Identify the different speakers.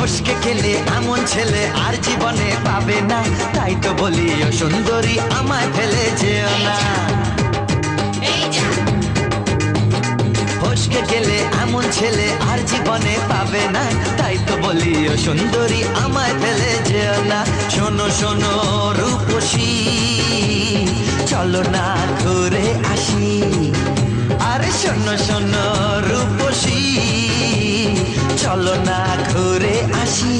Speaker 1: ফসকে খেলে এমন ছেলে আর জীবনে পাবে না, তাই তো বলি ও সুন্দরী আমায় ফেলে যেও না। ফসকে গেলে এমন ছেলে আর জীবনে পাবে না, তাই তো বলি ও সুন্দরী আমায় ফেলে যেও না। শোনো শোনো রূপসী, চলো না ঘুরে আসি। আরে শোনো শোনো রূপসী, চলো না ঘুরে আসি।